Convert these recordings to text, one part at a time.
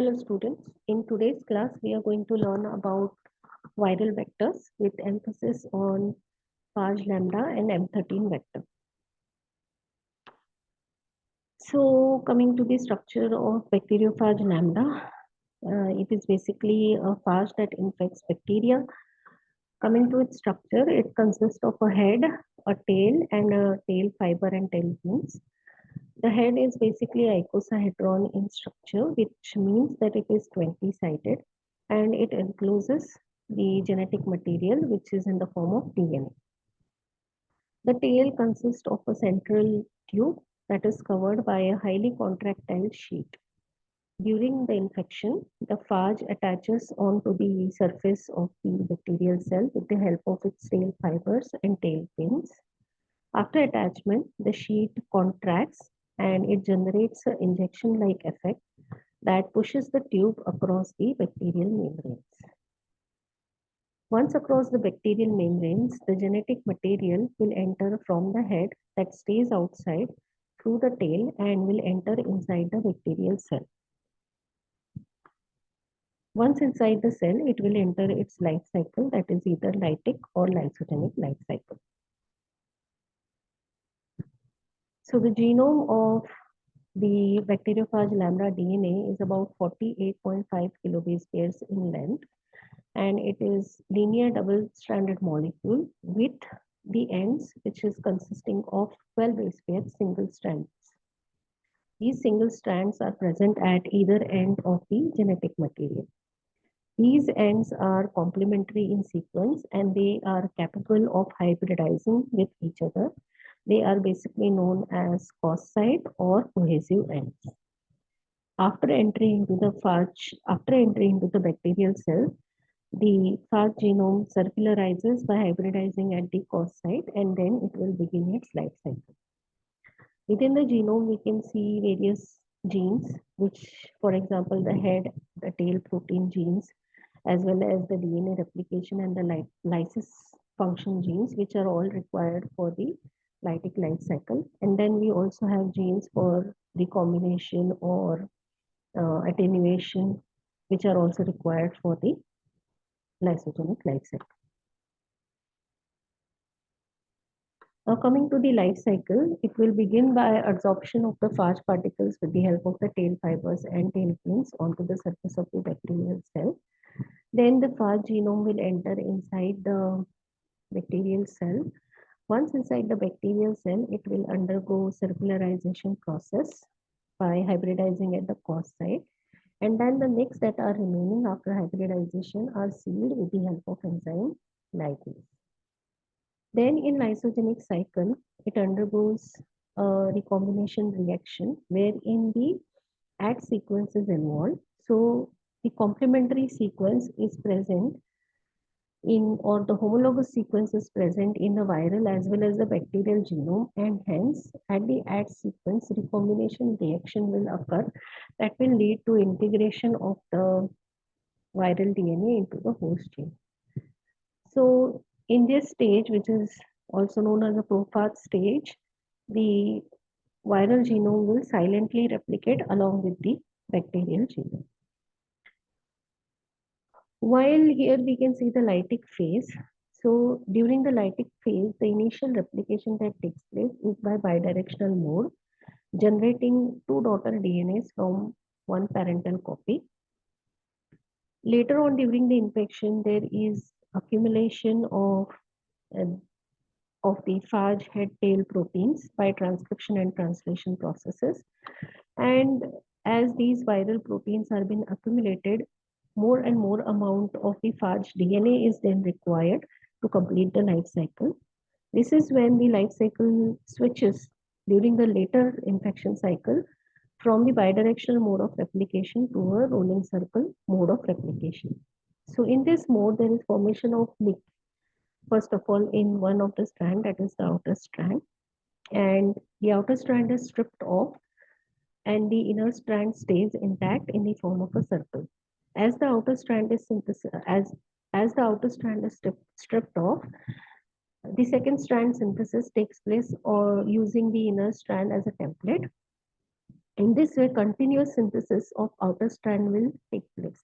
Hello students, in today's class we are going to learn about viral vectors with emphasis on Phage lambda and M13 vector. So coming to the structure of Bacteriophage lambda, it is basically a phage that infects bacteria. Coming to its structure, it consists of a head, a tail and a tail fiber and tail fins. The head is basically icosahedron in structure, which means that it is 20-sided and it encloses the genetic material, which is in the form of DNA. The tail consists of a central tube that is covered by a highly contractile sheet. During the infection, the phage attaches onto the surface of the bacterial cell with the help of its tail fibers and tail fins. After attachment, the sheet contracts and it generates an injection-like effect that pushes the tube across the bacterial membranes. Once across the bacterial membranes, the genetic material will enter from the head that stays outside through the tail and will enter inside the bacterial cell. Once inside the cell, it will enter its life cycle, that is either lytic or lysogenic life cycle. So the genome of the bacteriophage lambda DNA is about 48.5 kilobase pairs in length, and it is linear double-stranded molecule with the ends, which is consisting of 12 base pairs single strands. These single strands are present at either end of the genetic material. These ends are complementary in sequence and they are capable of hybridizing with each other. They are basically known as cross-side or cohesive ends. After entering into the bacterial cell, the phage genome circularizes by hybridizing at the cos site and then it will begin its life cycle. Within the genome, we can see various genes, which, for example, the head, the tail protein genes, as well as the DNA replication and the lysis function genes, which are all required for the lytic life cycle. And then we also have genes for recombination or attenuation, which are also required for the lysogenic life cycle. Now coming to the life cycle, it will begin by adsorption of the phage particles with the help of the tail fibers and tail fins onto the surface of the bacterial cell. Then the phage genome will enter inside the bacterial cell. Once inside the bacterial cell, it will undergo circularization process by hybridizing at the cos site. And then the nicks that are remaining after hybridization are sealed with the help of enzyme ligase. Then in lysogenic cycle, it undergoes a recombination reaction wherein the AD sequence is involved. So the complementary sequence is present in, or the homologous sequence is present in the viral as well as the bacterial genome, and hence at the AD sequence recombination reaction will occur that will lead to integration of the viral DNA into the host gene. So in this stage, which is also known as the prophage stage, the viral genome will silently replicate along with the bacterial genome. While here we can see the lytic phase. So during the lytic phase, the initial replication that takes place is by bidirectional mode, generating two daughter DNAs from one parental copy. Later on during the infection, there is accumulation of the phage head tail proteins by transcription and translation processes. And as these viral proteins are being accumulated, more and more amount of the phage DNA is then required to complete the life cycle. This is when the life cycle switches during the later infection cycle from the bidirectional mode of replication to a rolling circle mode of replication. So in this mode, there is formation of nick. First of all, in one of the strand, that is the outer strand, and the outer strand is stripped off and the inner strand stays intact in the form of a circle. As the outer strand is as the outer strand is stripped off, the second strand synthesis takes place or using the inner strand as a template. In this way, continuous synthesis of outer strand will take place.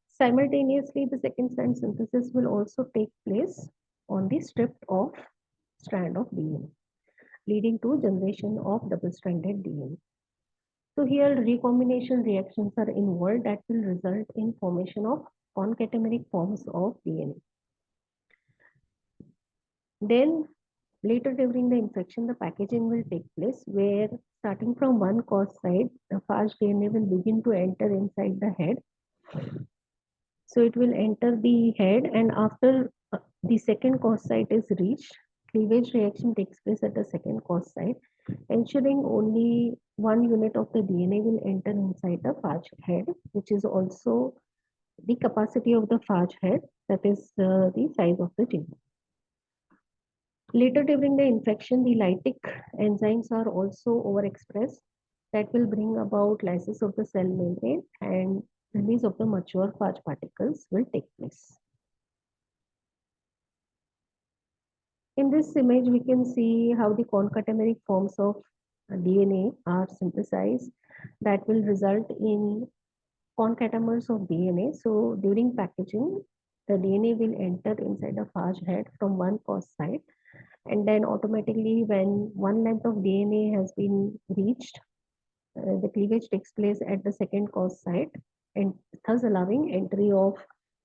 Simultaneously, the second strand synthesis will also take place on the stripped off strand of DNA, leading to generation of double-stranded DNA. So here recombination reactions are involved that will result in formation of concatenaric forms of DNA. Then later during the infection, the packaging will take place where starting from one cause site, the phage DNA will begin to enter inside the head. So it will enter the head, and after the second cause site is reached, cleavage reaction takes place at the second cause site, ensuring only one unit of the DNA will enter inside the phage head, which is also the capacity of the phage head, that is the size of the genome. Later during the infection, the lytic enzymes are also overexpressed that will bring about lysis of the cell membrane, and release of the mature phage particles will take place. In this image, we can see how the concatenaric forms of DNA are synthesized that will result in concatenamers of DNA. So during packaging, the DNA will enter inside the phage head from one cause site, and then automatically when one length of DNA has been reached, the cleavage takes place at the second cause site, and thus allowing entry of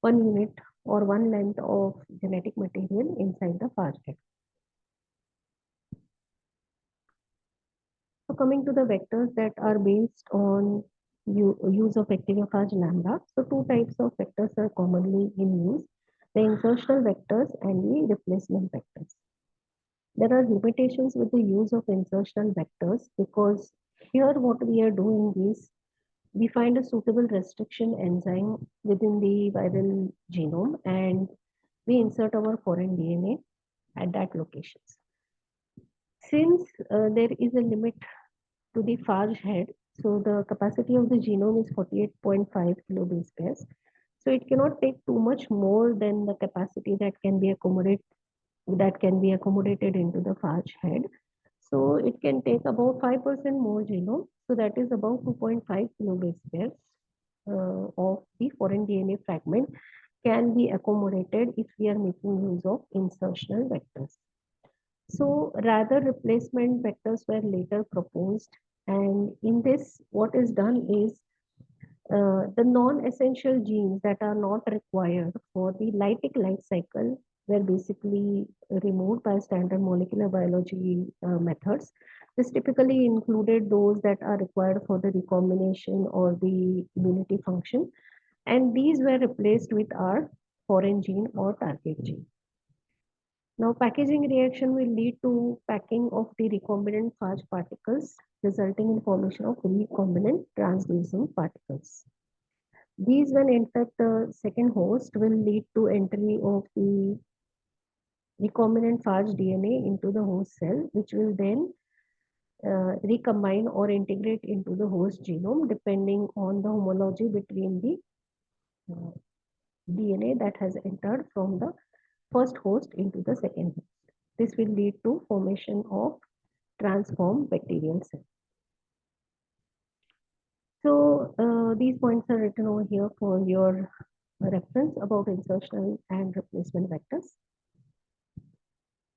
one unit or one length of genetic material inside the phage head. So coming to the vectors that are based on use of Bacteriophage lambda. So two types of vectors are commonly in use: the insertional vectors and the replacement vectors. There are limitations with the use of insertional vectors because here what we are doing is we find a suitable restriction enzyme within the viral genome and we insert our foreign DNA at that location. Since there is a limit to the phage head, so the capacity of the genome is 48.5 kilobase pairs. So it cannot take too much more than the capacity that can be accommodated into the phage head. So it can take about 5% more genome. So that is about 2.5 kilobase pairs of the foreign DNA fragment can be accommodated if we are making use of insertional vectors. So rather replacement vectors were later proposed, and in this what is done is the non-essential genes that are not required for the lytic life cycle were basically removed by standard molecular biology methods. This typically included those that are required for the recombination or the immunity function, and these were replaced with our foreign gene or target gene. Now, packaging reaction will lead to packing of the recombinant phage particles, resulting in formation of recombinant transducing particles. These, when infect the second host, will lead to entry of the recombinant phage DNA into the host cell, which will then recombine or integrate into the host genome, depending on the homology between the DNA that has entered from the first host into the second host. This will lead to formation of transformed bacterial cell. So these points are written over here for your reference about insertional and replacement vectors.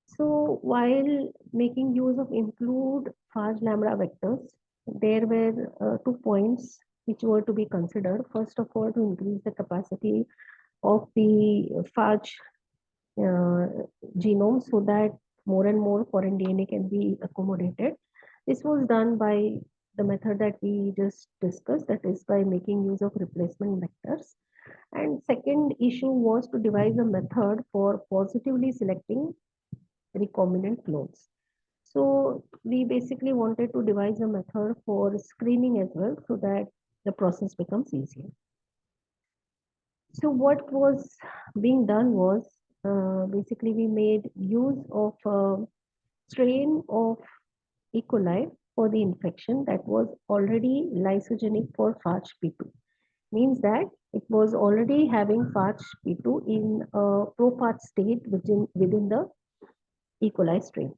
So while making use of include phage lambda vectors, there were 2 points which were to be considered. First of all, to increase the capacity of the phage genome so that more and more foreign DNA can be accommodated. This was done by the method that we just discussed, that is by making use of replacement vectors. And second issue was to devise a method for positively selecting recombinant clones. So we basically wanted to devise a method for screening as well so that the process becomes easier. So what was being done was basically we made use of a strain of E. coli for the infection that was already lysogenic for Phage P2. Means that it was already having Phage P2 in a prophage state within the E. coli strain.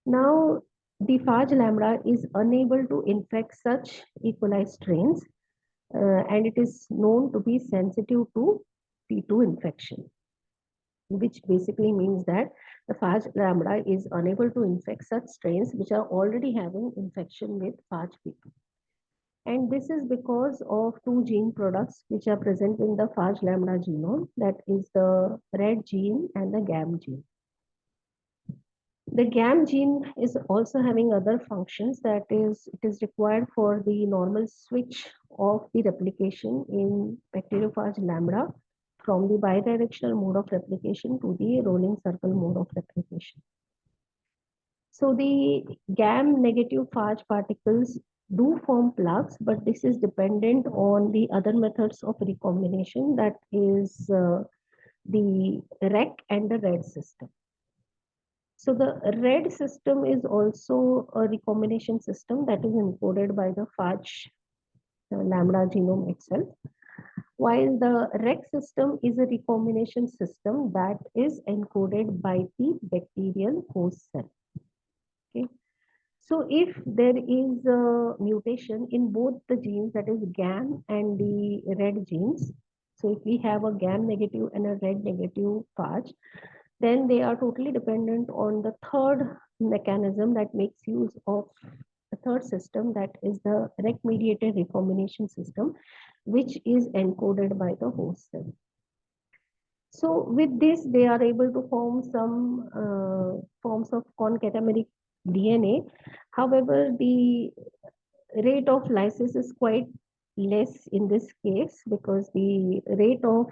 Now, The Phage lambda is unable to infect such E. coli strains, and it is known to be sensitive to P2 infection, which basically means that the Phage lambda is unable to infect such strains which are already having infection with Phage P2. And this is because of two gene products which are present in the Phage lambda genome, that is the red gene and the GAM gene. The GAM gene is also having other functions, that is, it is required for the normal switch of the replication in Bacteriophage lambda from the bidirectional mode of replication to the rolling circle mode of replication. So the GAM negative phage particles do form plaques, but this is dependent on the other methods of recombination, that is the REC and the RED system. So the RED system is also a recombination system that is encoded by the Phage lambda genome itself, while the REC system is a recombination system that is encoded by the bacterial host cell. Okay. So if there is a mutation in both the genes, that is GAM and the RED genes, so if we have a GAM negative and a RED negative Phage, then they are totally dependent on the third mechanism that makes use of the third system, that is the REC mediated recombination system, which is encoded by the host cell. So with this, they are able to form some forms of concatenameric DNA. However, the rate of lysis is quite less in this case, because the rate of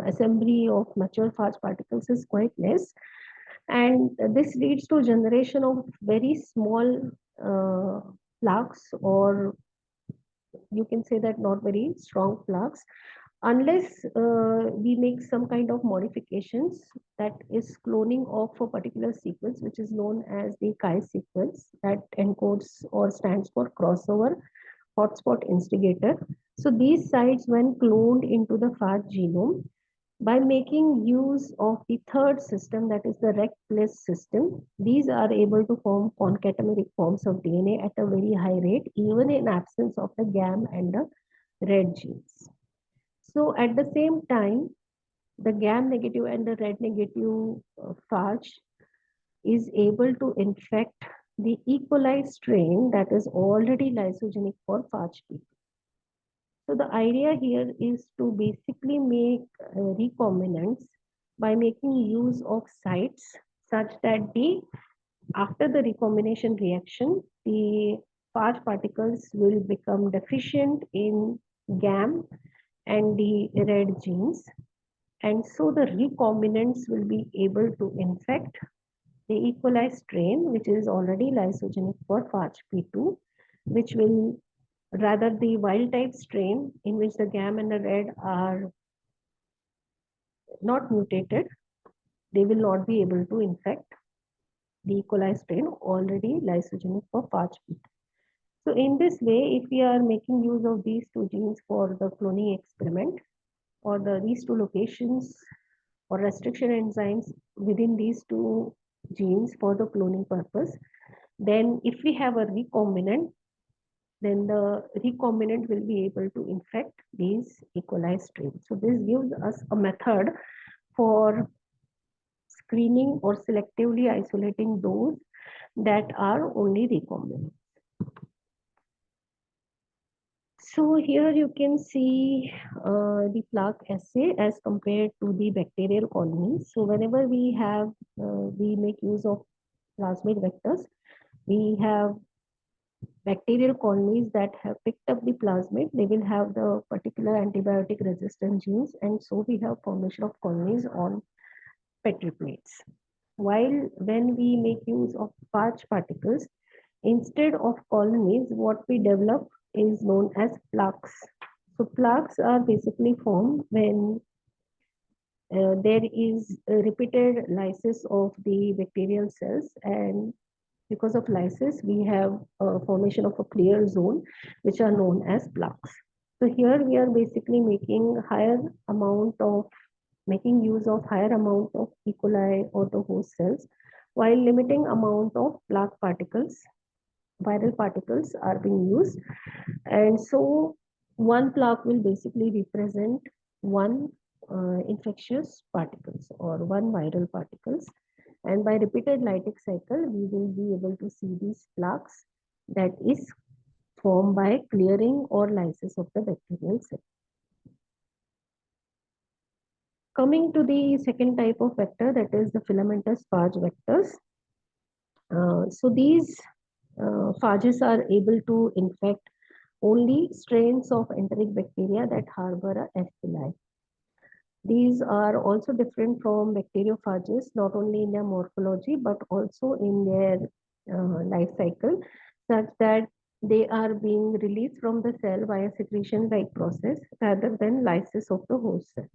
assembly of mature phage particles is quite less, and this leads to generation of very small plaques, or you can say that not very strong plaques, unless we make some kind of modifications, that is cloning of a particular sequence which is known as the Chi sequence, that encodes or stands for crossover hotspot instigator. So these sites, when cloned into the Phage genome, by making use of the third system, that is the REC plus system, these are able to form concatenameric forms of DNA at a very high rate, even in absence of the GAM and the RED genes. So at the same time, the GAM negative and the RED negative Phage is able to infect the E. coli strain that is already lysogenic for Phage P2. So the idea here is to basically make recombinants by making use of sites such that after the recombination reaction, the Phage particles will become deficient in GAM and the RED genes. And so the recombinants will be able to infect the E. coli strain, which is already lysogenic for Phage P2, which will rather the wild type strain in which the GAM and the RED are not mutated, they will not be able to infect the E. coli strain already lysogenic for Phage P2. So in this way, if we are making use of these two genes for the cloning experiment, or these two locations or restriction enzymes within these two genes for the cloning purpose, then if we have a recombinant, then the recombinant will be able to infect these E. coli strains. So this gives us a method for screening or selectively isolating those that are only recombinant. So here you can see the plaque assay as compared to the bacterial colonies. So whenever we make use of plasmid vectors, we have bacterial colonies that have picked up the plasmid. They will have the particular antibiotic resistant genes, and so we have formation of colonies on Petri plates. While when we make use of Phage particles, instead of colonies, what we develop is known as plaques. So plaques are basically formed when there is a repeated lysis of the bacterial cells, and because of lysis, we have a formation of a clear zone, which are known as plaques. So here we are basically making use of higher amount of E. coli or the host cells while limiting amount of plaque particles, viral particles are being used. And so one plaque will basically represent one infectious particles or one viral particles. And by repeated lytic cycle, we will be able to see these plaques that is formed by clearing or lysis of the bacterial cell. Coming to the second type of vector, that is the filamentous phage vectors. So these phages are able to infect only strains of enteric bacteria that harbor a F. pili. These are also different from bacteriophages, not only in their morphology, but also in their life cycle, such that they are being released from the cell via secretion-like process rather than lysis of the host cell.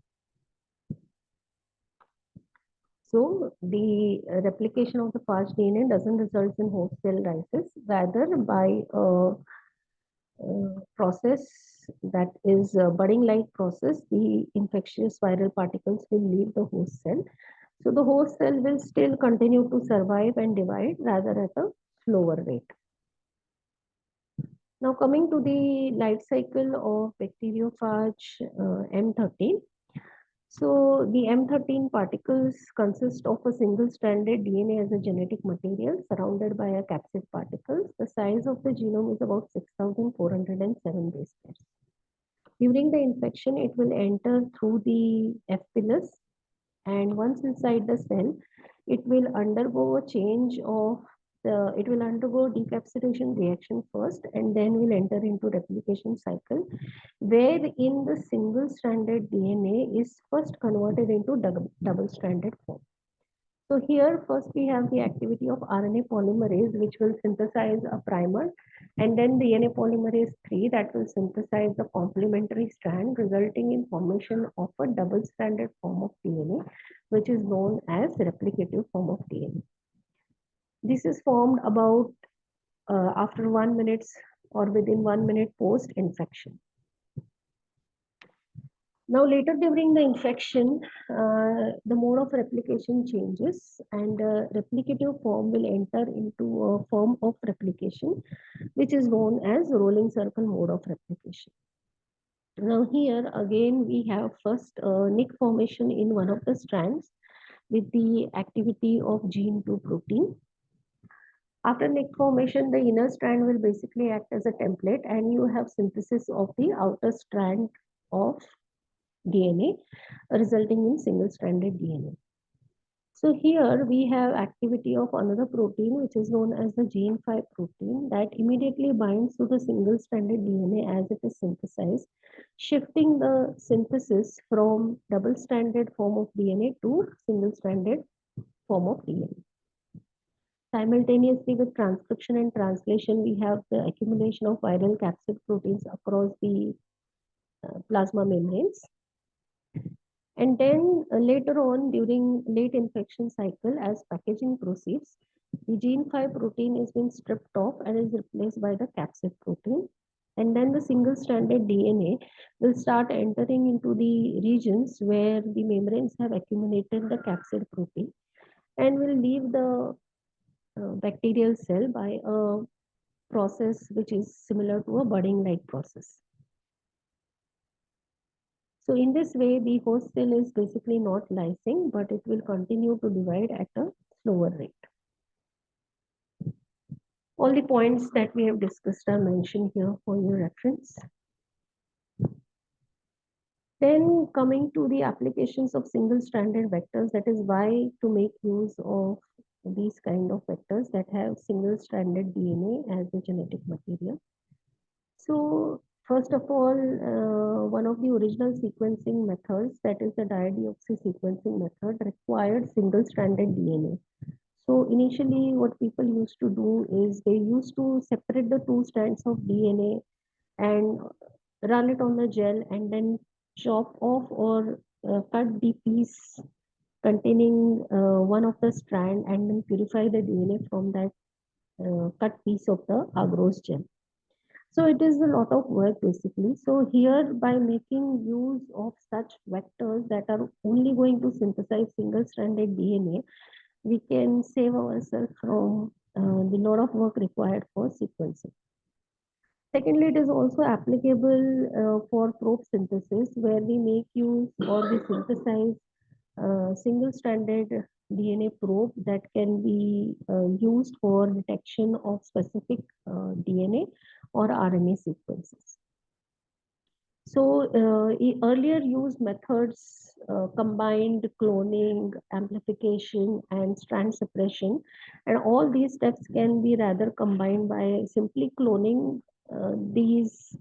So the replication of the phage DNA doesn't result in host cell lysis, rather by a process that is a budding like process, the infectious viral particles will leave the host cell. So the host cell will still continue to survive and divide, rather at a slower rate. Now coming to the life cycle of bacteriophage M13. So the M13 particles consist of a single-stranded DNA as a genetic material surrounded by a capsid particles. The size of the genome is about 6,407 base pairs. During the infection, it will enter through the F. pilus, and once inside the cell, it will undergo a change of it will undergo decapsidation reaction first, and then will enter into replication cycle, wherein the single-stranded DNA is first converted into double-stranded form. So here first we have the activity of RNA polymerase, which will synthesize a primer, and then DNA polymerase 3 that will synthesize the complementary strand, resulting in formation of a double-stranded form of DNA, which is known as replicative form of DNA. This is formed about after 1 minute or within 1 minute post infection. Now later during the infection, the mode of replication changes, and replicative form will enter into a form of replication, which is known as rolling circle mode of replication. Now here again we have first nick formation in one of the strands with the activity of gene 2 protein. After nick formation, the inner strand will basically act as a template, and you have synthesis of the outer strand of DNA, resulting in single-stranded DNA. So here we have activity of another protein, which is known as the gene 5 protein, that immediately binds to the single-stranded DNA as it is synthesized, shifting the synthesis from double-stranded form of DNA to single-stranded form of DNA. Simultaneously with transcription and translation, we have the accumulation of viral capsid proteins across the plasma membranes. And then later on, during late infection cycle, as packaging proceeds, the gene 5 protein is being stripped off and is replaced by the capsid protein. And then the single-stranded DNA will start entering into the regions where the membranes have accumulated the capsid protein, and will leave the bacterial cell by a process which is similar to a budding-like process. So in this way, the host cell is basically not lysing, but it will continue to divide at a slower rate. All the points that we have discussed are mentioned here for your reference. Then coming to the applications of single-stranded vectors, that is why to make use of these kind of vectors that have single-stranded DNA as the genetic material. So first of all, one of the original sequencing methods, that is the dideoxy sequencing method, required single-stranded DNA. So initially what people used to do is they used to separate the two strands of DNA and run it on the gel, and then chop off or cut the piece containing one of the strand, and then purify the DNA from that cut piece of the agarose gel. So it is a lot of work basically. So here, by making use of such vectors that are only going to synthesize single-stranded DNA, we can save ourselves from the lot of work required for sequencing. Secondly, it is also applicable for probe synthesis, where we make use or we synthesize single-stranded DNA probe that can be used for detection of specific DNA or RNA sequences. So earlier used methods combined cloning, amplification, and strand suppression, and all these steps can be rather combined by simply cloning these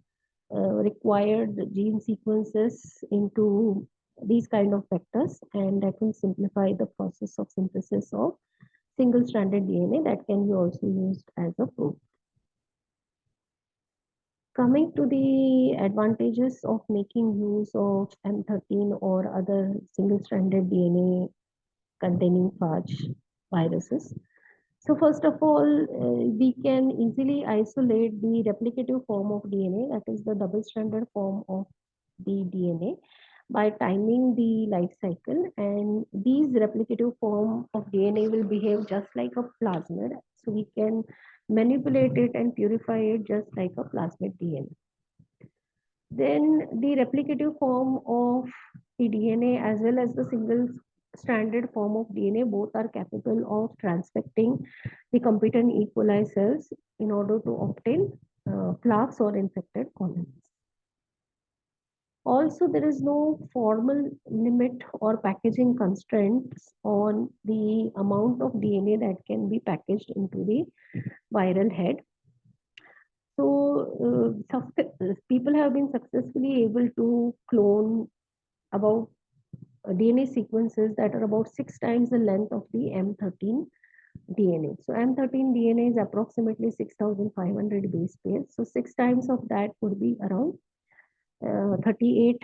required gene sequences into these kind of vectors, and that will simplify the process of synthesis of single-stranded DNA that can be also used as a probe. Coming to the advantages of making use of M13 or other single-stranded DNA containing Phage viruses. So first of all, we can easily isolate the replicative form of DNA, that is the double-stranded form of the DNA, by timing the life cycle, and these replicative form of DNA will behave just like a plasmid. So we can manipulate it and purify it just like a plasmid DNA. Then the replicative form of the DNA as well as the single stranded form of DNA both are capable of transfecting the competent E. coli cells in order to obtain plaques or infected colonies. Also, there is no formal limit or packaging constraints on the amount of DNA that can be packaged into the viral head. So, people have been successfully able to clone about DNA sequences that are about 6 times the length of the M13 DNA. So, M13 DNA is approximately 6,500 base pairs. So, 6 times of that would be around 38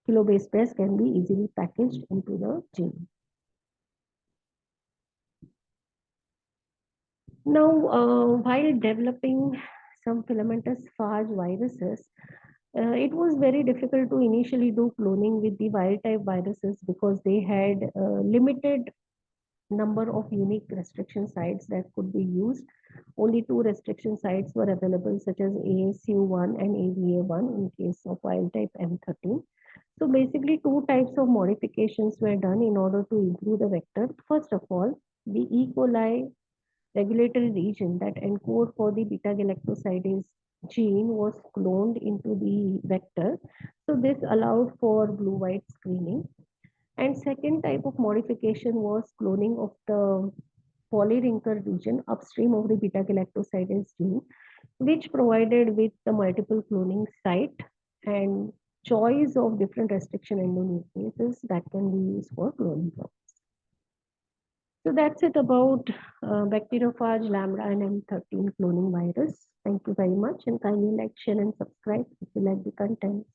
kilobase pairs can be easily packaged into the gene. Now, while developing some filamentous phage viruses, it was very difficult to initially do cloning with the wild type viruses because they had limited number of unique restriction sites that could be used. Only 2 restriction sites were available, such as ASU1 and AVA1 in case of wild type M13. So basically, 2 types of modifications were done in order to improve the vector. First of all, the E. coli regulatory region that encode for the beta galactosidase gene was cloned into the vector. So this allowed for blue-white screening. And second type of modification was cloning of the polylinker region upstream of the beta galactosidase gene, which provided with the multiple cloning site and choice of different restriction endonucleases that can be used for cloning purposes. So that's it about Bacteriophage, Lambda, and M13 cloning virus. Thank you very much, and kindly like, share, and subscribe if you like the content.